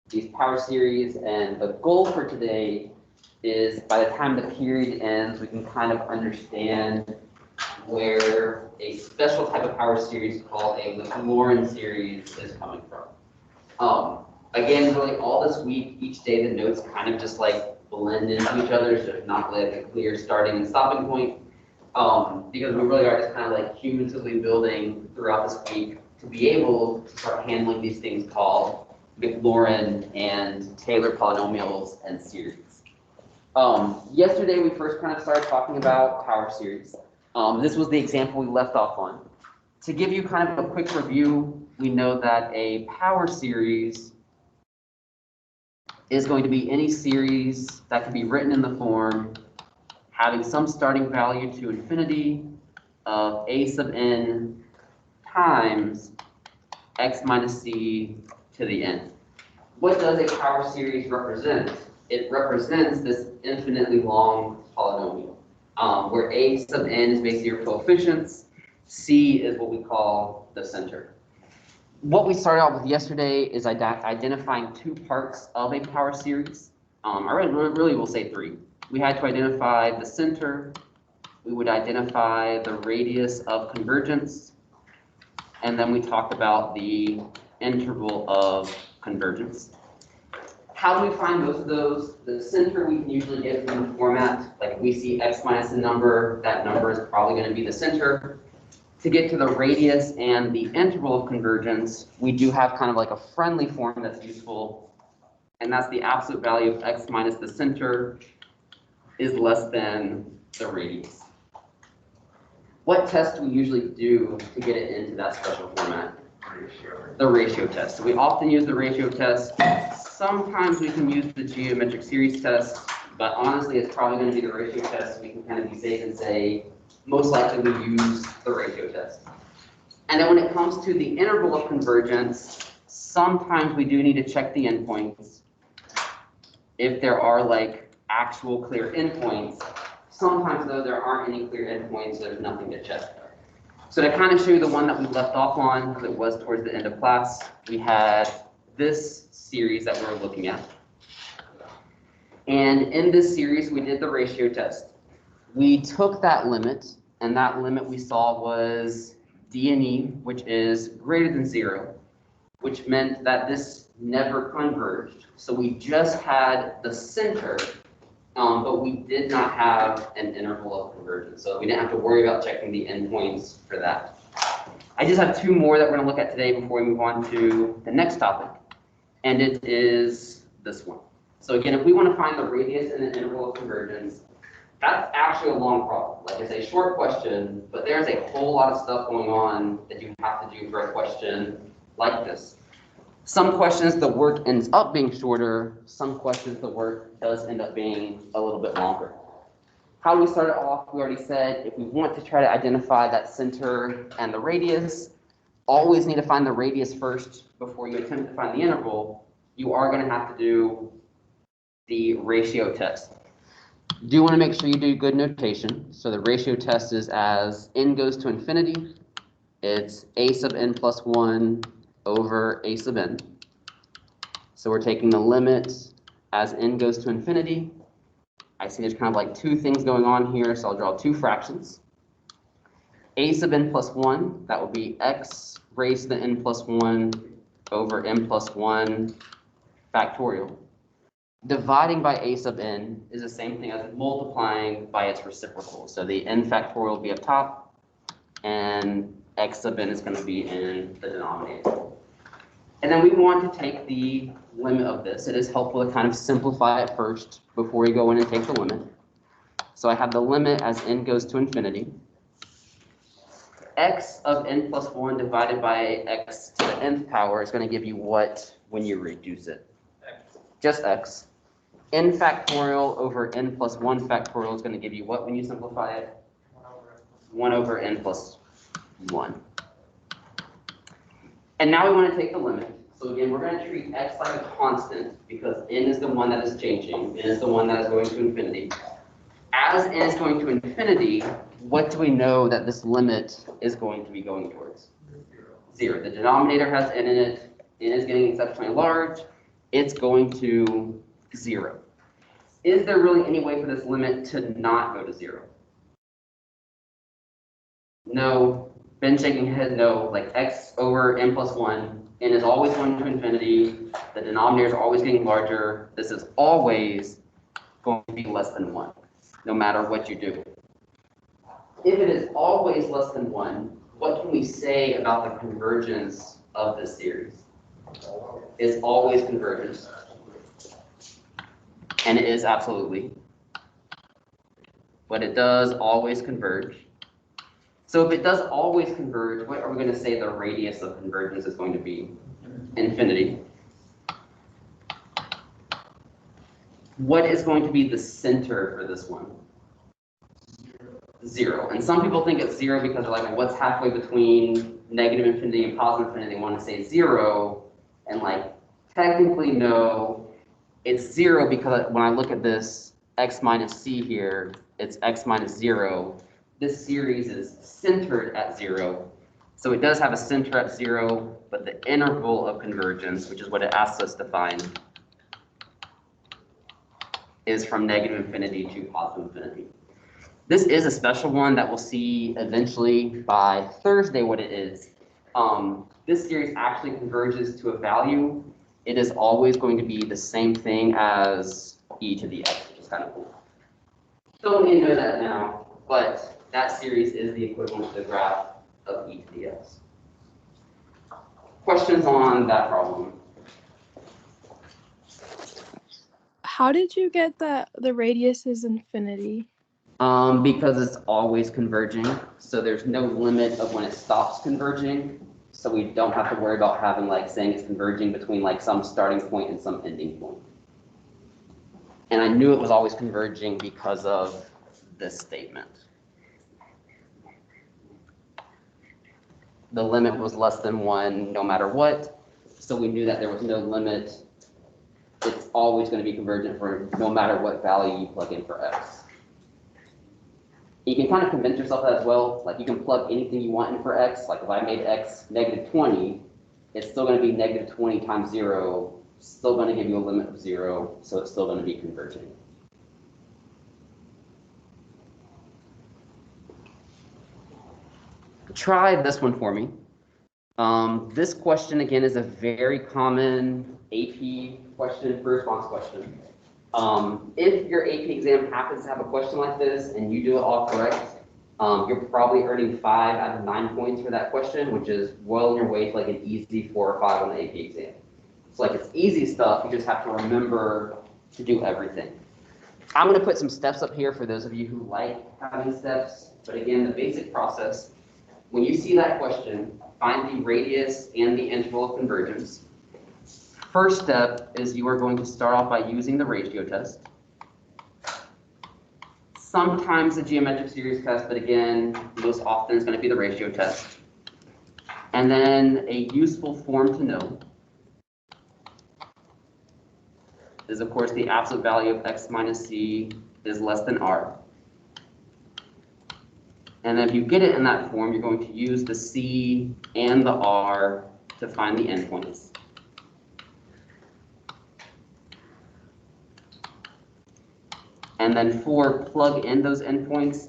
these power series, and the goal for today is by the time the period ends, we can kind of understand where a special type of power series called a Maclaurin series is coming from. Again, really all this week, each day the notes kind of just like blend into each other, so there's not like a clear starting and stopping point. Because we really are just kind of like cumulatively building throughout this week to be able to start handling these things called Maclaurin and Taylor polynomials and series. Yesterday we first kind of started talking about power series. This was the example we left off on. To give you kind of a quick review, we know that a power series is going to be any series that can be written in the form having some starting value to infinity of a sub n times x minus c to the n. What does a power series represent? It represents this infinitely long polynomial, where a sub n is basically your coefficients, c is what we call the center. What we started out with yesterday is identifying two parts of a power series. I really will say three. We had to identify the center, we would identify the radius of convergence, and then we talked about the interval of convergence. How do we find both of those? The center we can usually get from the format, like if we see x minus a number, that number is probably going to be the center. To get to the radius and the interval of convergence, we do have kind of like a friendly form that's useful, and that's the absolute value of x minus the center is less than the radius. What test do we usually do to get it into that special format? The ratio test. So we often use the ratio test. Sometimes we can use the geometric series test, but honestly it's probably going to be the ratio test, so we can kind of be safe and say most likely we use the ratio test. And then when it comes to the interval of convergence, sometimes we do need to check the endpoints. If there are like actual clear endpoints, sometimes though there aren't any clear endpoints, there's nothing to check. So to kind of show you the one that we left off on, because it was towards the end of class, we had this series that we were looking at. And in this series, we did the ratio test. We took that limit, and that limit we saw was d and e, which is greater than 0, which meant that this never converged. So we just had the center, but we did not have an interval of convergence. So we didn't have to worry about checking the endpoints for that. I just have two more that we're going to look at today before we move on to the next topic, and it is this one. So again, if we want to find the radius and the interval of convergence, that's actually a long problem. Like it's a short question, but there's a whole lot of stuff going on that you have to do for a question like this. Some questions the work ends up being shorter, some questions the work does end up being a little bit longer. How do we start it off? We already said if we want to try to identify that center and the radius, always need to find the radius first before you attempt to find the interval. You are going to have to do the ratio test. Do want to make sure you do good notation. So the ratio test is as n goes to infinity, it's a sub n plus 1 over a sub n. So we're taking the limit as n goes to infinity. I see there's kind of like two things going on here, so I'll draw two fractions. A sub n plus 1, that will be x raised to the n plus 1 over n plus 1 factorial. Dividing by a sub n is the same thing as multiplying by its reciprocal. So the n factorial will be up top, and x sub n is going to be in the denominator. And then we want to take the limit of this. It is helpful to kind of simplify it first before you go in and take the limit. So I have the limit as n goes to infinity. X of n plus 1 divided by x to the nth power is going to give you what when you reduce it? X. Just x. N factorial over n plus 1 factorial is going to give you what when you simplify it? 1 over n plus 1. And now we want to take the limit. So again, we're going to treat x like a constant because n is the one that is changing. N is the one that is going to infinity. As n is going to infinity, what do we know that this limit is going to be going towards? 0. The denominator has n in it. N is getting exceptionally large. it's going to 0. Is there really any way for this limit to not go to 0? No. Ben shaking head, no. Like x over n plus 1, n is always going to infinity. The denominators are always getting larger. This is always going to be less than 1, no matter what you do. If it is always less than 1, what can we say about the convergence of this series? It's always convergent. And it is absolutely. But it does always converge. So if it does always converge, what are we going to say the radius of convergence is going to be? Infinity. What is going to be the center for this one? 0. And some people think it's 0 because they're like, well, what's halfway between negative infinity and positive infinity? They want to say 0. And like, technically, no. It's 0 because when I look at this x minus c here, it's x minus 0. This series is centered at 0. So it does have a center at 0, but the interval of convergence, which is what it asks us to find, is from negative infinity to positive infinity. This is a special one that we'll see eventually by Thursday what it is. This series actually converges to a value. It is always going to be the same thing as e to the x, which is kind of cool. Don't need to know that now, but that series is the equivalent to the graph of e to the x. Questions on that problem? How did you get that the radius is infinity? Because it's always converging, so there's no limit of when it stops converging, so we don't have to worry about having like saying it's converging between like some starting point and some ending point. And I knew it was always converging because of this statement. The limit was less than 1 no matter what, so we knew that there was no limit. It's always going to be convergent for no matter what value you plug in for x. You can kind of convince yourself that as well. Like you can plug anything you want in for x. Like if I made x negative 20, it's still going to be negative 20 times 0, still going to give you a limit of 0, so it's still going to be converging. Try this one for me. This question, again, is a very common AP question, first response question. If your AP exam happens to have a question like this and you do it all correct, you're probably earning 5 out of 9 points for that question, which is well on your way to like an easy 4 or 5 on the AP exam. So like it's easy stuff, you just have to remember to do everything. I'm going to put some steps up here for those of you who like having steps, but again, the basic process, when you see that question, find the radius and the interval of convergence. First step is you are going to start off by using the ratio test. Sometimes the geometric series test, but again, most often it's going to be the ratio test. And then a useful form to know is, of course, the absolute value of x minus c is less than r. And then if you get it in that form, you're going to use the c and the r to find the endpoints. And then plug in those endpoints.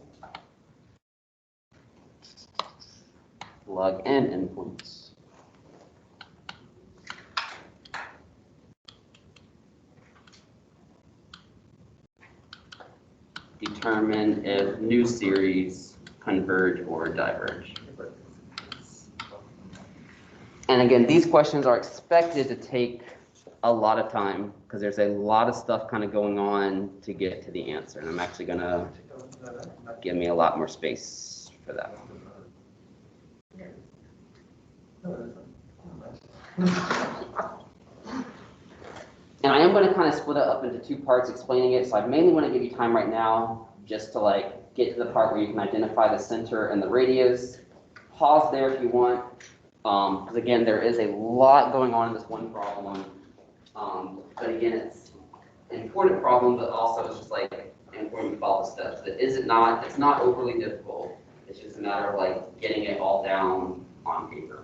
Plug in endpoints. Determine if new series converge or diverge. And again, these questions are expected to take a lot of time because there's a lot of stuff kind of going on to get to the answer. And I'm actually going to give me a lot more space for that. And I am going to kind of split it up into 2 parts explaining it. So I mainly want to give you time right now just to like get to the part where you can identify the center and the radius. Pause there if you want. Because again, there is a lot going on in this one problem. But again, it's an important problem, but also it's just like important to follow the steps. It's not overly difficult. It's just a matter of like getting it all down on paper.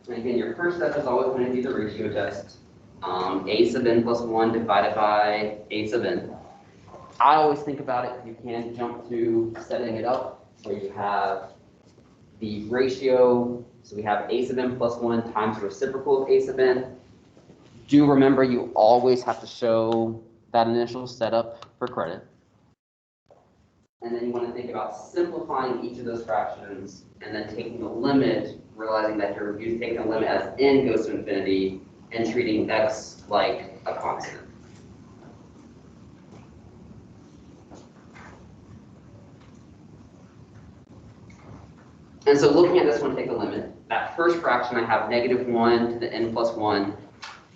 And again, your first step is always going to be the ratio test. A sub n plus 1 divided by A sub n. I always think about it, you can jump to setting it up where you have the ratio, so we have A sub n plus 1 times the reciprocal of A sub n. Do remember you always have to show that initial setup for credit. And then you want to think about simplifying each of those fractions and then taking the limit, realizing that you're taking the limit as n goes to infinity and treating x like a constant. And so looking at this one, take the limit. That first fraction, I have -1 to the n plus 1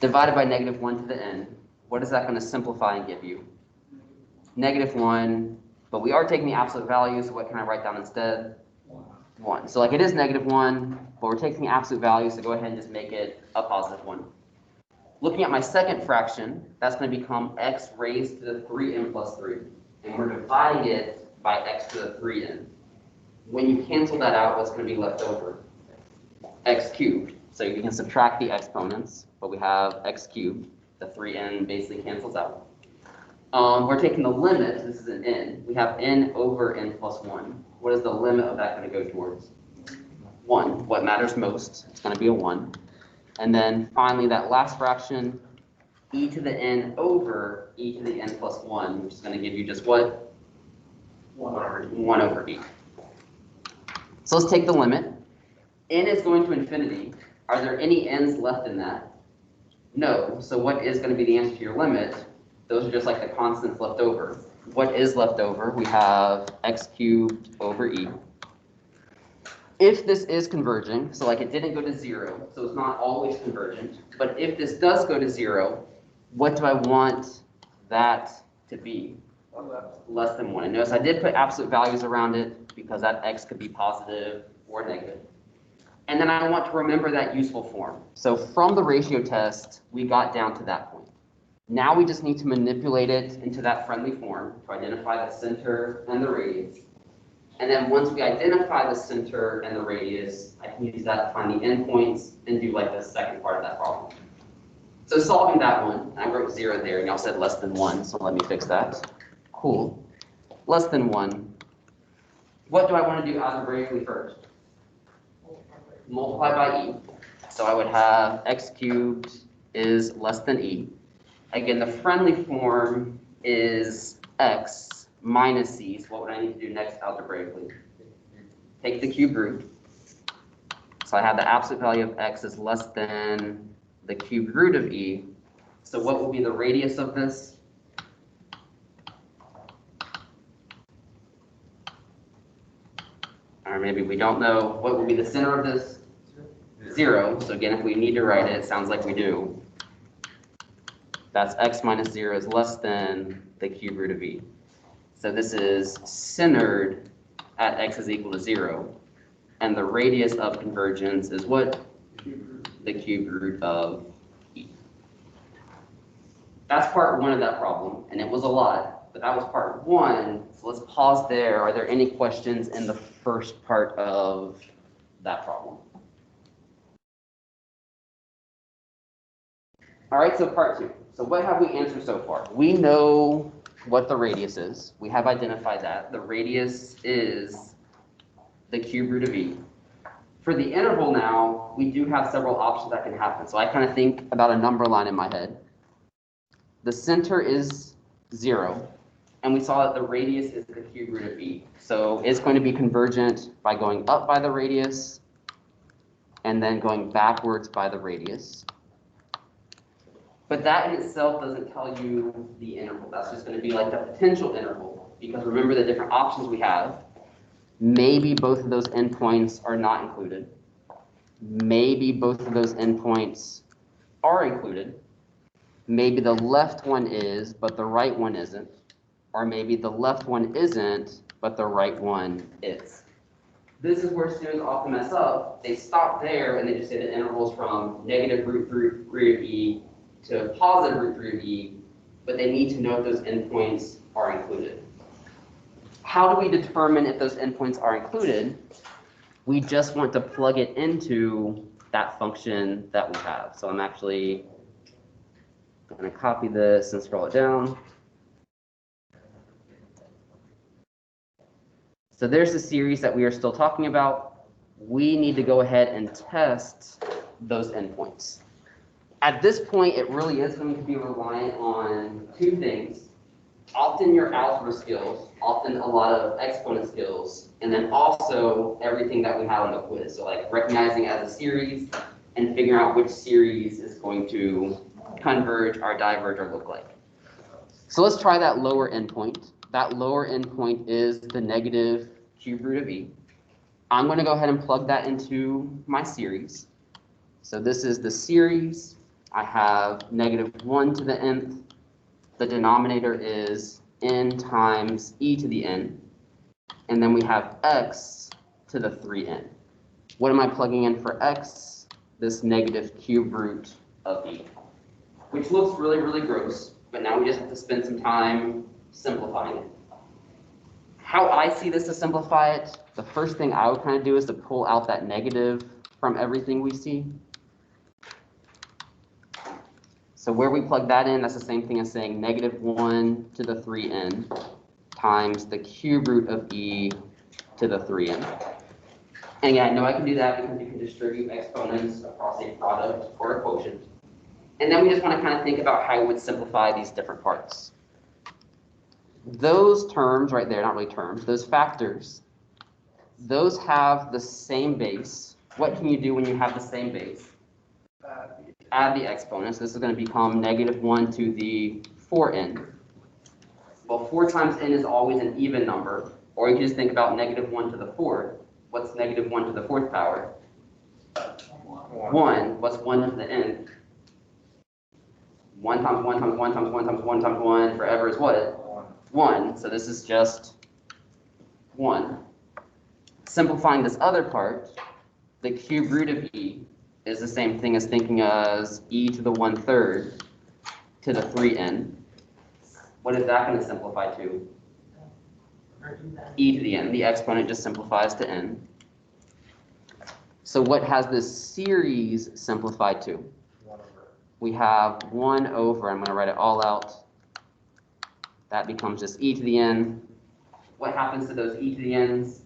divided by -1 to the n. What is that going to simplify and give you? -1, but we are taking the absolute value, so what can I write down instead? 1. So like it is -1, but we're taking the absolute value, so go ahead and just make it a positive 1. Looking at my second fraction, that's going to become x raised to the 3n plus 3. And we're dividing it by x to the 3n. When you cancel that out, what's going to be left over? X cubed. So you can subtract the exponents, but we have x cubed. The 3n basically cancels out. We're taking the limit, this is an n. We have n over n plus 1. What is the limit of that going to go towards? 1. What matters most? It's going to be a 1. And then finally, that last fraction, e to the n over e to the n plus 1, which is going to give you just what? 1 over e. So let's take the limit. N is going to infinity. Are there any n's left in that? No. So what is going to be the answer to your limit? Those are just like the constants left over. What is left over? We have x cubed over e. If this is converging, so like it didn't go to 0, so it's not always convergent, but if this does go to 0, what do I want that to be? Less than 1. And notice I did put absolute values around it because that x could be positive or negative. And then I want to remember that useful form. So from the ratio test, we got down to that point. Now we just need to manipulate it into that friendly form to identify the center and the radius. And then once we identify the center and the radius, I can use that to find the endpoints and do like the second part of that problem. So solving that one, I wrote 0 there, and y'all said less than 1, so let me fix that. Cool. Less than 1. What do I want to do algebraically first? Multiply by e. So I would have x cubed is less than e. Again, the friendly form is x minus c. So what would I need to do next algebraically? Take the cube root. So I have the absolute value of x is less than the cube root of e. So what will be the radius of this? Or maybe we don't know. What will be the center of this? 0. So again, if we need to write it, it sounds like we do. That's x minus 0 is less than the cube root of e. So this is centered at x is equal to 0. And the radius of convergence is what? The cube root of e. That's part 1 of that problem, and it was a lot, but that was part 1. So let's pause there. Are there any questions in the first part of that problem? All right, so part 2. So what have we answered so far? We know what the radius is. We have identified that. The radius is the cube root of e. For the interval now, we do have several options that can happen. So I kind of think about a number line in my head. The center is 0, and we saw that the radius is the cube root of e. So it's going to be convergent by going up by the radius and then going backwards by the radius. But that in itself doesn't tell you the interval. That's just going to be like the potential interval, because remember the different options we have. Maybe both of those endpoints are not included. Maybe both of those endpoints are included. Maybe the left one is, but the right one isn't. Or maybe the left one isn't, but the right one is. This is where students often mess up. They stop there and they just say the intervals from negative root 3 of e to positive root 3 of e, but they need to know if those endpoints are included. How do we determine if those endpoints are included? We just want to plug it into that function that we have. So I'm actually going to copy this and scroll it down. So there's the series that we are still talking about. We need to go ahead and test those endpoints. At this point, it really is going to be reliant on two things. Often your algebra skills, often a lot of exponent skills, and then also everything that we have on the quiz. So like recognizing as a series and figuring out which series is going to converge or diverge or look like. So let's try that lower endpoint. That lower endpoint is the negative cube root of e. I'm going to go ahead and plug that into my series. So this is the series. I have -1 to the nth. The denominator is n times e to the n. And then we have x to the 3n. What am I plugging in for x? This negative cube root of e, which looks really, really gross, but now we just have to spend some time simplifying it. How I see this to simplify it, the first thing I would kind of do is to pull out that negative from everything we see. So where we plug that in, that's the same thing as saying -1 to the 3n times the cube root of e to the 3n. And yeah, I know I can do that because you can distribute exponents across a product or a quotient. And then we just want to kind of think about how we would simplify these different parts. Those terms right there, not really terms, those factors, those have the same base. What can you do when you have the same base? Add the exponents. This is going to become -1 to the 4n. Well, 4 times n is always an even number, or you can just think about -1 to the 4th. What's -1 to the 4th power? 1. What's 1 to the n? 1 times 1 times 1 times 1 times 1 times 1 forever is what? 1. So this is just 1. Simplifying this other part, the cube root of e is the same thing as thinking as e to the 1/3 to the 3n. What is that going to simplify to? E to the n. The exponent just simplifies to n. So what has this series simplified to? We have 1 over, I'm going to write it all out. That becomes just e to the n. What happens to those e to the n's?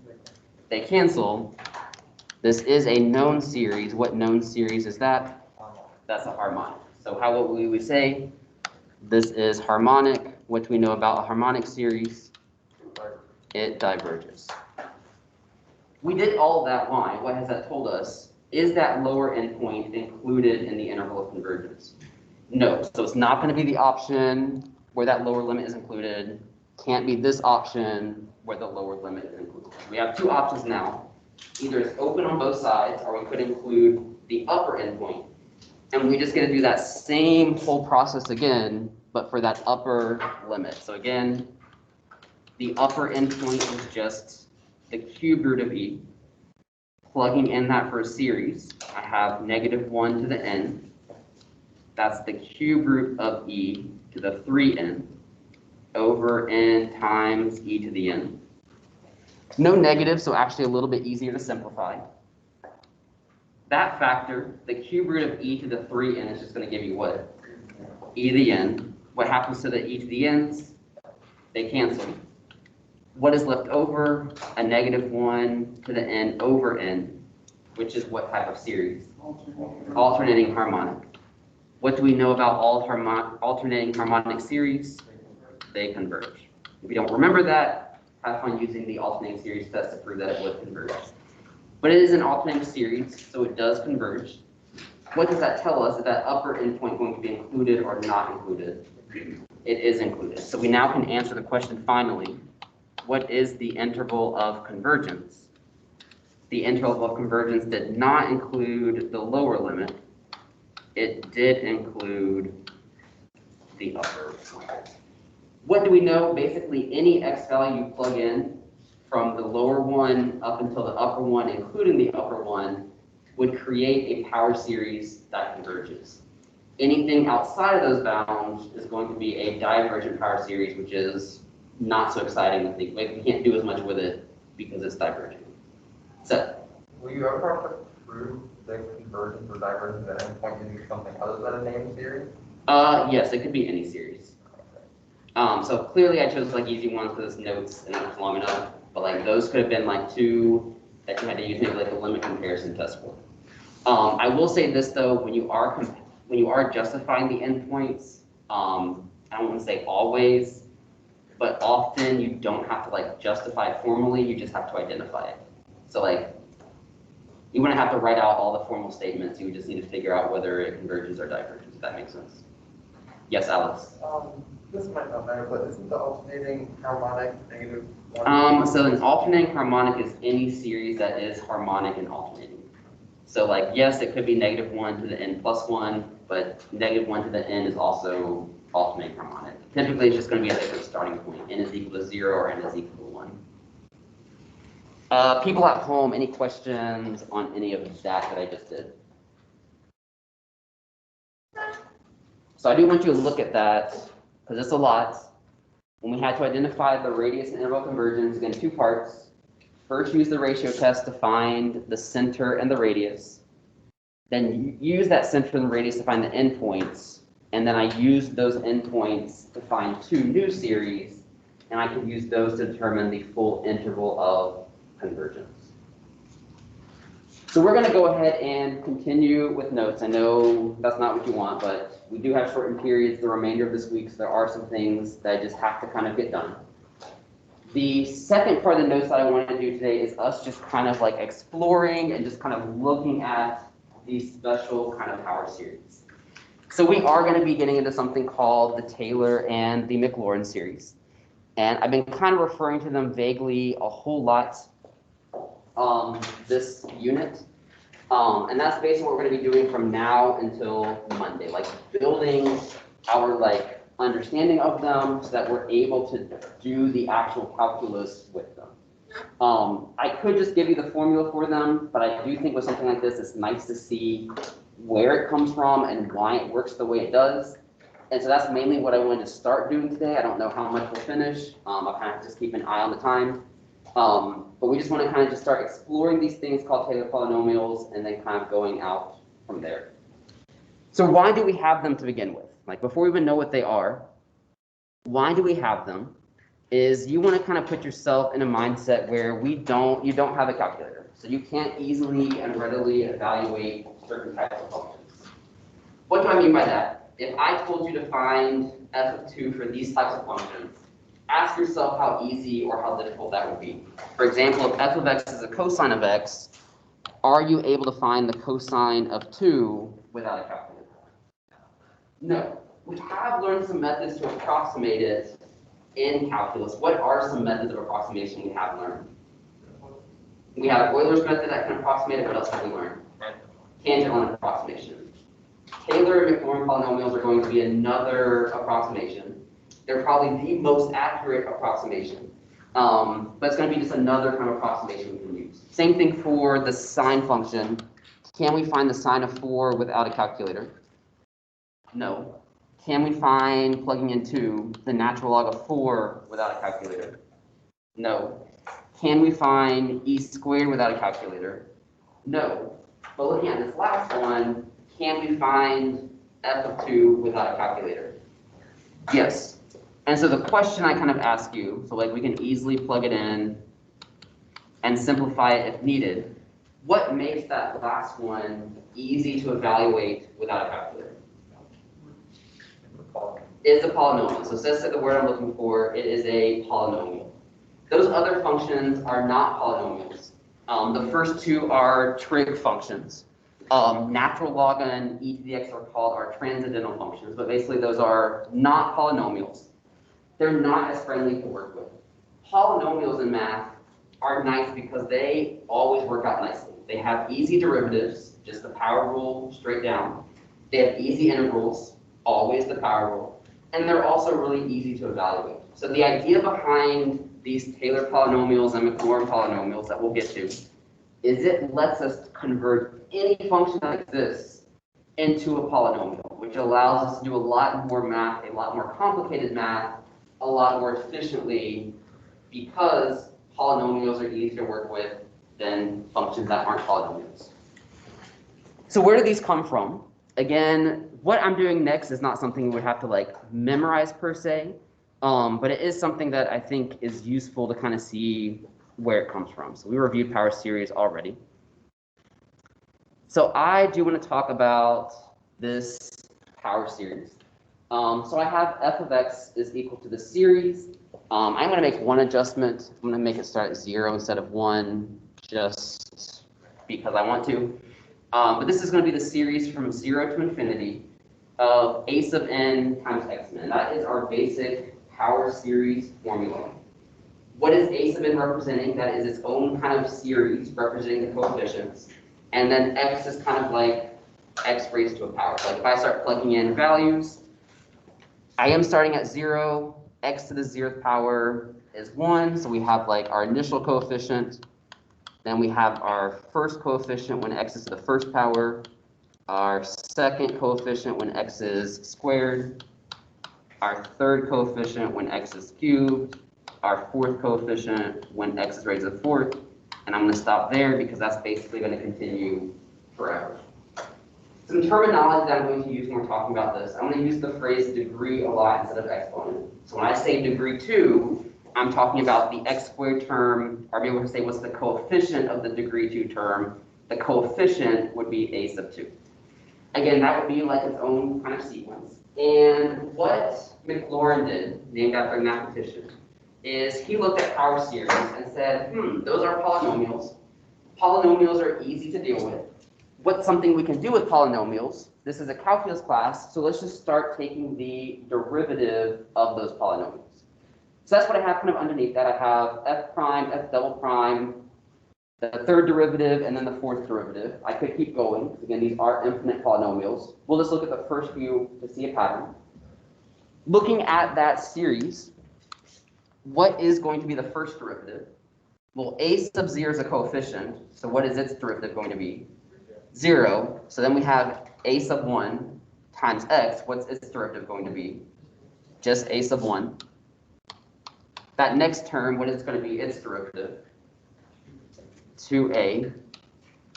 They cancel. This is a known series. What known series is that? That's a harmonic. So how would we say? This is harmonic. What do we know about a harmonic series? It diverges. We did all of that. Why? What has that told us? Is that lower endpoint included in the interval of convergence? No. So it's not going to be the option where that lower limit is included. Can't be this option where the lower limit is included. We have two options now. Either it's open on both sides, or we could include the upper endpoint. And we just get to do that same whole process again, but for that upper limit. So again, the upper endpoint is just the cube root of e. Plugging in that for a series, I have -1 to the n. That's the cube root of e to the 3n over n times e to the n. No negative, so actually a little bit easier to simplify. That factor, the cube root of e to the 3n, is just going to give you what? E to the n. What happens to the e to the n's? They cancel. What is left over? A -1 to the n over n, which is what type of series? Alternating harmonic. What do we know about all alternating harmonic series? They converge. If you don't remember that, have fun using the alternating series test to prove that it would converge. But it is an alternating series, so it does converge. What does that tell us? Is that upper endpoint going to be included or not included? It is included. So we now can answer the question finally. What is the interval of convergence? The interval of convergence did not include the lower limit. It did include the upper limit. What do we know? Basically, any x value you plug in from the lower one up until the upper one, including the upper one, would create a power series that converges. Anything outside of those bounds is going to be a divergent power series, which is not so exciting to think. Like, we can't do as much with it because it's divergent. So, Will you ever prove the convergence or divergence of an endpoint using something other than a named series? Yes, it could be any series. So clearly I chose like easy ones because it's notes and it's long enough, but like those could have been like two that you had to use maybe like a limit comparison test for. I will say this though, when you are justifying the endpoints, I don't want to say always, but often you don't have to like justify it formally, you just have to identify it. So like, you wouldn't have to write out all the formal statements, you would just need to figure out whether it converges or diverges, if that makes sense. Yes, Alex? This might not matter, but isn't the alternating harmonic -1? So an alternating harmonic is any series that is harmonic and alternating. So like, yes, it could be -1 to the n plus 1, but -1 to the n is also alternating harmonic. Typically, it's just going to be a different starting point. N is equal to 0 or n is equal to 1. People at home, any questions on any of that I just did? So I do want you to look at that, because it's a lot. When we had to identify the radius and interval convergence, again, two parts. First, use the ratio test to find the center and the radius. Then use that center and the radius to find the endpoints. And then I used those endpoints to find two new series, and I can use those to determine the full interval of convergence. So we're going to go ahead and continue with notes. I know that's not what you want, but we do have shortened periods the remainder of this week, so there are some things that I just have to kind of get done. The second part of the notes that I wanted to do today is us just kind of like exploring and just kind of looking at these special kind of power series. So we are going to be getting into something called the Taylor and the Maclaurin series. And I've been kind of referring to them vaguely a whole lot this unit. And that's basically what we're going to be doing from now until Monday, like building our like understanding of them so that we're able to do the actual calculus with them. I could just give you the formula for them, but I do think with something like this, it's nice to see where it comes from and why it works the way it does. And so that's mainly what I wanted to start doing today. I don't know how much we'll finish. I'll kind of just keep an eye on the time. But we just want to kind of just start exploring these things called Taylor polynomials and then kind of going out from there. So why do we have them to begin with? Like before we even know what they are, why do we have them? Is you want to kind of put yourself in a mindset where you don't have a calculator. So you can't easily and readily evaluate certain types of functions. What do I mean by that? If I told you to find f of 2 for these types of functions, ask yourself how easy or how difficult that would be. For example, if f of x is a cosine of x, are you able to find the cosine of 2 without a calculator? No. We have learned some methods to approximate it in calculus. What are some methods of approximation we have learned? We have Euler's method that can approximate it. What else have we learned? Tangent line approximation. Taylor and Maclaurin polynomials are going to be another approximation. They're probably the most accurate approximation, but it's going to be just another kind of approximation we can use. Same thing for the sine function. Can we find the sine of 4 without a calculator? No. Can we find, plugging in 2, the natural log of 4 without a calculator? No. Can we find e squared without a calculator? No. But looking at this last one, can we find f of 2 without a calculator? Yes. And so the question I kind of ask you, so like we can easily plug it in and simplify it if needed, what makes that last one easy to evaluate without a calculator? It's a polynomial. So it says that the word I'm looking for, it is a polynomial. Those other functions are not polynomials. The first two are trig functions. Natural log and e to the x are called our transcendental functions, but basically those are not polynomials. They're not as friendly to work with. Polynomials in math are nice because they always work out nicely. They have easy derivatives, just the power rule straight down. They have easy integrals, always the power rule. And they're also really easy to evaluate. So the idea behind these Taylor polynomials and Maclaurin polynomials that we'll get to is it lets us convert any function that exists into a polynomial, which allows us to do a lot more math, a lot more complicated math, a lot more efficiently because polynomials are easier to work with than functions that aren't polynomials. So where do these come from? Again, what I'm doing next is not something we would have to like memorize per se, but it is something that I think is useful to kind of see where it comes from. So we reviewed power series already. So I do want to talk about this power series. So I have f of x is equal to the series. I'm going to make one adjustment. I'm going to make it start at 0 instead of 1, just because I want to. But this is going to be the series from 0 to infinity of a sub n times x sub n. That is our basic power series formula. What is a sub n representing? That is its own kind of series representing the coefficients. And then x is kind of like x raised to a power. Like if I start plugging in values, I am starting at 0, x to the 0th power is 1, so we have like our initial coefficient. Then we have our first coefficient when x is to the first power, our second coefficient when x is squared, our third coefficient when x is cubed, our fourth coefficient when x is raised to the fourth, and I'm going to stop there because that's basically going to continue forever. Some terminology that I'm going to use when we're talking about this, I'm going to use the phrase degree a lot instead of exponent. So when I say degree 2, I'm talking about the x squared term, or maybe we'll say what's the coefficient of the degree 2 term. The coefficient would be a sub 2. Again, that would be like its own kind of sequence. And what Maclaurin did, named after a mathematician, is he looked at power series and said, those are polynomials. Polynomials are easy to deal with. What's something we can do with polynomials? This is a calculus class, so let's just start taking the derivative of those polynomials. So that's what I have kind of underneath that. I have f prime, f double prime, the third derivative, and then the fourth derivative. I could keep going. Again, these are infinite polynomials. We'll just look at the first few to see a pattern. Looking at that series, what is going to be the first derivative? Well, a sub 0 is a coefficient, so what is its derivative going to be? 0. So then we have a sub 1 times x. What's its derivative going to be? Just a sub 1. That next term, what is going to be its derivative? 2a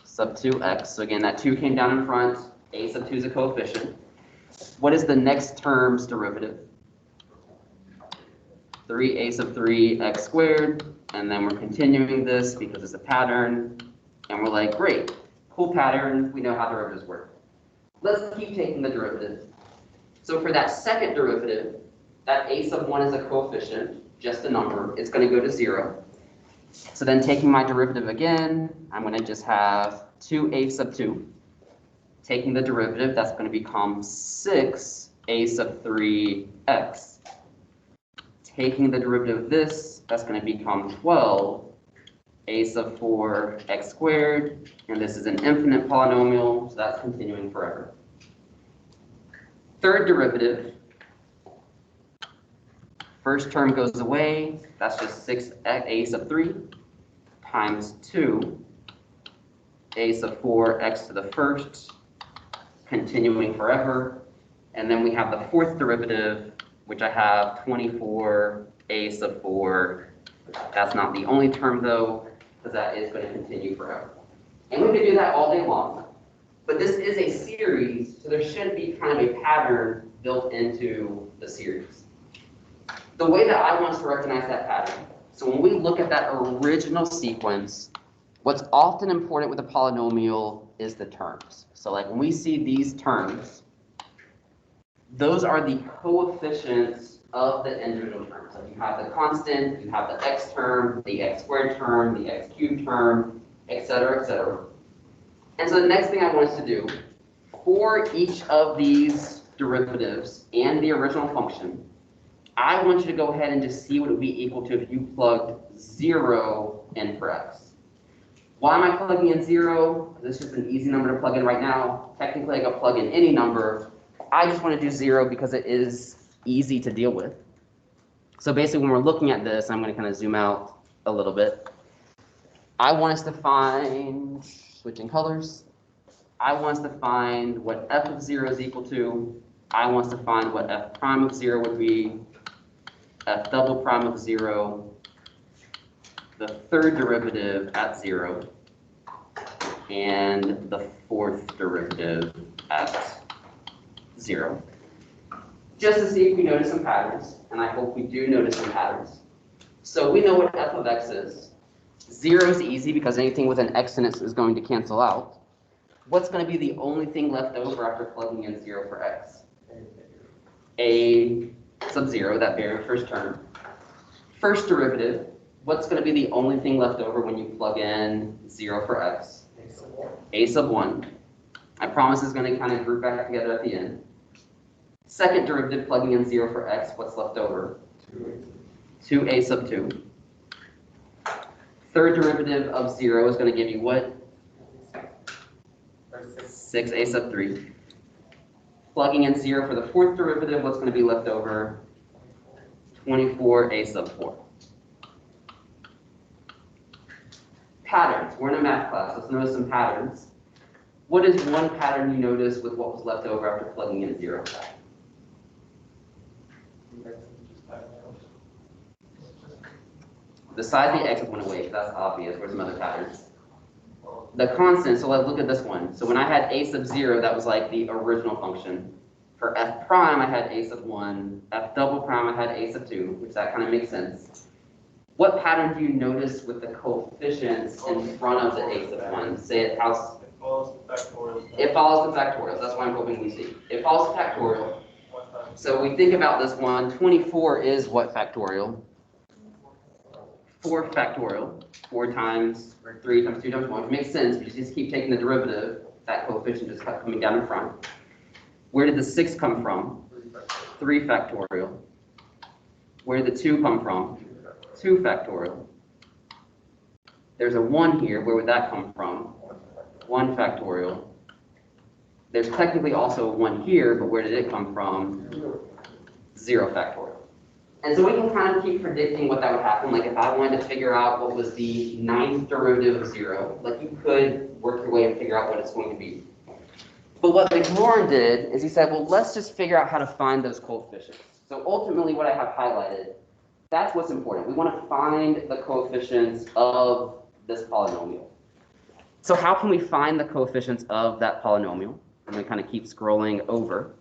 sub 2x. So again, that 2 came down in front. A sub 2 is a coefficient. What is the next term's derivative? 3a sub 3x squared. And then we're continuing this because it's a pattern. And we're like, great, cool pattern. We know how derivatives work. Let's keep taking the derivative. So for that second derivative, that a sub 1 is a coefficient, just a number. It's going to go to 0. So then taking my derivative again, I'm going to just have 2a sub 2. Taking the derivative, that's going to become 6a sub 3x. Taking the derivative of this, that's going to become 12a sub 4x squared. And this is an infinite polynomial, so that's continuing forever. Third derivative, first term goes away, that's just 6a sub 3 times 2 a sub 4x to the first, continuing forever. And then we have the fourth derivative, which I have 24a sub 4. That's not the only term though, because that is going to continue forever. And we could do that all day long. But this is a series, so there should be kind of a pattern built into the series. The way that I want us to recognize that pattern, so when we look at that original sequence, what's often important with a polynomial is the terms. So like when we see these terms, those are the coefficients of the individual terms. So you have the constant, you have the x term, the x squared term, the x cubed term, et cetera, et cetera. And so the next thing I want us to do, for each of these derivatives and the original function, I want you to go ahead and just see what it would be equal to if you plugged 0 in for x. Why am I plugging in 0? This is just an easy number to plug in right now. Technically, I could plug in any number. I just want to do 0 because it is easy to deal with. So basically, when we're looking at this, I'm going to kind of zoom out a little bit. I want us to find, switching colors, I want us to find what f of 0 is equal to. I want us to find what f prime of 0 would be, f double prime of 0, the third derivative at 0, and the fourth derivative at 0. Just to see if we notice some patterns, and I hope we do notice some patterns. So we know what f of x is. 0 is easy because anything with an x in it is going to cancel out. What's going to be the only thing left over after plugging in 0 for x? A sub 0, that very first term. First derivative, what's going to be the only thing left over when you plug in 0 for x? A sub 1. I promise it's going to kind of group back together at the end. Second derivative, plugging in 0 for x, what's left over? 2a sub 2. Third derivative of 0 is going to give you what? 6a sub 3. Plugging in 0 for the fourth derivative, what's going to be left over? 24a sub 4. Patterns. We're in a math class. Let's notice some patterns. What is one pattern you notice with what was left over after plugging in 0? The size of the x went away, that's obvious. Where's some other patterns? The constant, so let's look at this one. So when I had a sub 0, that was like the original function. For f prime, I had a sub 1. F double prime, I had a sub 2, which that kind of makes sense. What pattern do you notice with the coefficients in front of the a sub 1? Say it, how's... It follows the factorials. It follows the factorials, that's what I'm hoping we see. It follows the factorial. So we think about this one, 24 is what factorial? 4 factorial, 4 times, or 3 times 2 times 1, which makes sense, because you just keep taking the derivative, that coefficient just kept coming down in front. Where did the 6 come from? 3 factorial. Where did the 2 come from? 2 factorial. There's a 1 here, where would that come from? 1 factorial. There's technically also a 1 here, but where did it come from? 0 factorial. And so we can kind of keep predicting what that would happen. Like if I wanted to figure out what was the 9th derivative of 0, like you could work your way and figure out what it's going to be. But what Maclaurin did is he said, well, let's just figure out how to find those coefficients. So ultimately what I have highlighted, that's what's important. We want to find the coefficients of this polynomial. So how can we find the coefficients of that polynomial? I'm going to kind of keep scrolling over.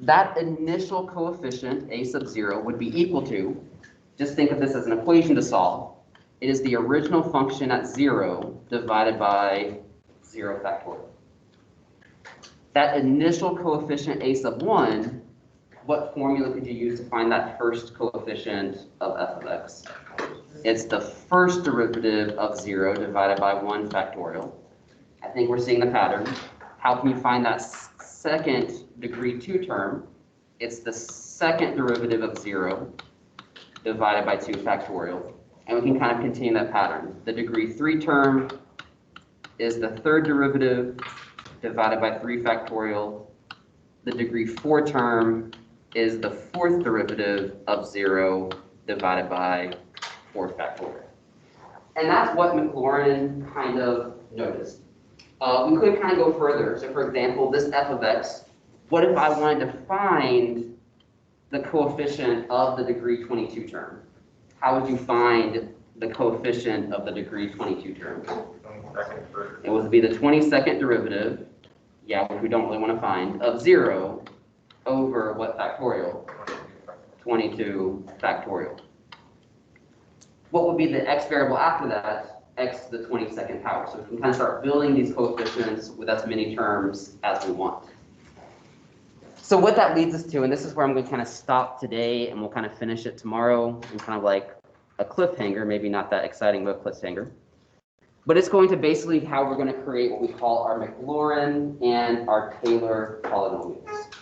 That initial coefficient, a sub 0, would be equal to, just think of this as an equation to solve. It is the original function at 0 divided by 0 factorial. That initial coefficient, a sub 1, what formula could you use to find that first coefficient of f of x? It's the first derivative of 0 divided by 1 factorial. I think we're seeing the pattern. How can you find that second degree 2 term? It's the second derivative of 0 divided by 2 factorial. And we can kind of continue that pattern. The degree 3 term is the third derivative divided by 3 factorial. The degree 4 term is the fourth derivative of 0 divided by 4 factorial. And that's what Maclaurin kind of noticed. We could kind of go further. So for example, this f of x, what if I wanted to find the coefficient of the degree 22 term? How would you find the coefficient of the degree 22 term? It would be the 22nd derivative, yeah, which we don't really want to find, of 0 over what factorial? 22 factorial. What would be the x variable after that? X to the 22nd power. So we can kind of start building these coefficients with as many terms as we want. So what that leads us to, and this is where I'm going to kind of stop today, and we'll kind of finish it tomorrow, and kind of like a cliffhanger, maybe not that exciting, but a cliffhanger. But it's going to basically how we're going to create what we call our Maclaurin and our Taylor polynomials.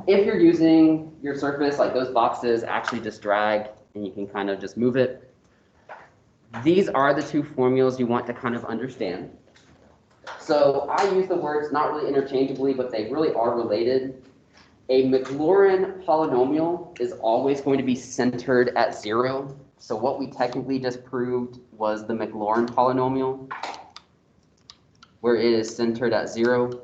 If you're using your surface, like those boxes actually just drag, and you can kind of just move it. These are the two formulas you want to kind of understand. So I use the words not really interchangeably, but they really are related. A Maclaurin polynomial is always going to be centered at 0. So what we technically just proved was the Maclaurin polynomial, where it is centered at 0.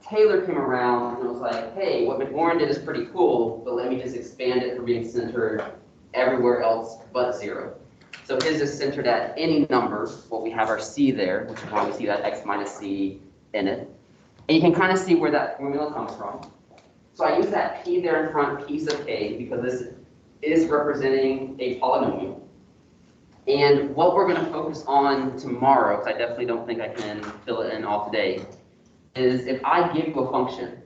Taylor came around and was like, hey, what Maclaurin did is pretty cool, but let me just expand it for being centered everywhere else but 0. So his is centered at any number, what we have our C there, which is why we see that x minus C in it. And you can kind of see where that formula comes from. So I use that P there in front, P sub K, because this is representing a polynomial. And what we're going to focus on tomorrow, because I definitely don't think I can fill it in all today, is if I give you a function,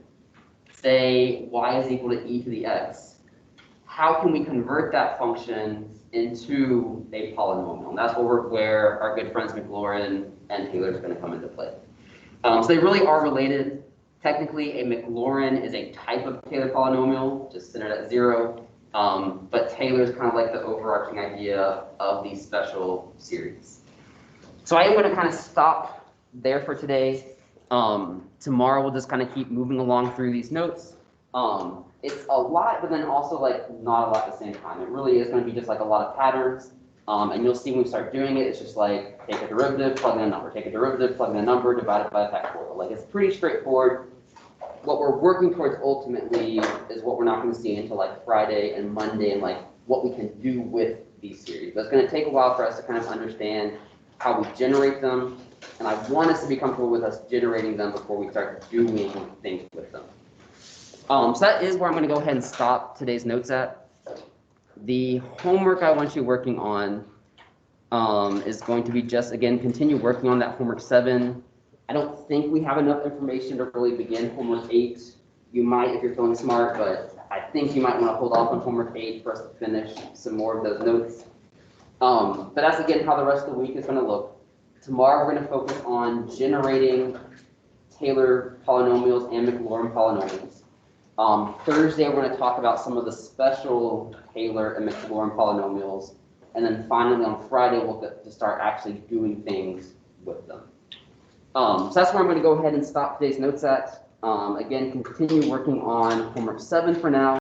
say y is equal to e to the x, how can we convert that function into a polynomial? And that's where our good friends McLaurin and Taylor is going to come into play. So they really are related. Technically, a Maclaurin is a type of Taylor polynomial, just centered at 0. But Taylor is kind of like the overarching idea of these special series. So I am going to kind of stop there for today. Tomorrow we'll just kind of keep moving along through these notes. It's a lot, but then also like not a lot at the same time. It really is going to be just like a lot of patterns. And you'll see when we start doing it, it's just like take a derivative, plug in a number, take a derivative, plug in a number, divide it by a factorial. Like it's pretty straightforward. What we're working towards ultimately is what we're not going to see until like Friday and Monday, and like what we can do with these series. But it's going to take a while for us to kind of understand how we generate them, and I want us to be comfortable with us generating them before we start doing things with them. So that is where I'm going to go ahead and stop today's notes at. The homework I want you working on is going to be just, again, continue working on that homework 7. I don't think we have enough information to really begin homework 8. You might if you're feeling smart, but I think you might want to hold off on homework 8 for us to finish some more of those notes. But that's, again, how the rest of the week is going to look. Tomorrow we're going to focus on generating Taylor polynomials and Maclaurin polynomials. Thursday, we're going to talk about some of the special Taylor and Maclaurin polynomials. And then finally, on Friday, we'll get to start actually doing things with them. So that's where I'm going to go ahead and stop today's notes at. Again, continue working on homework 7 for now.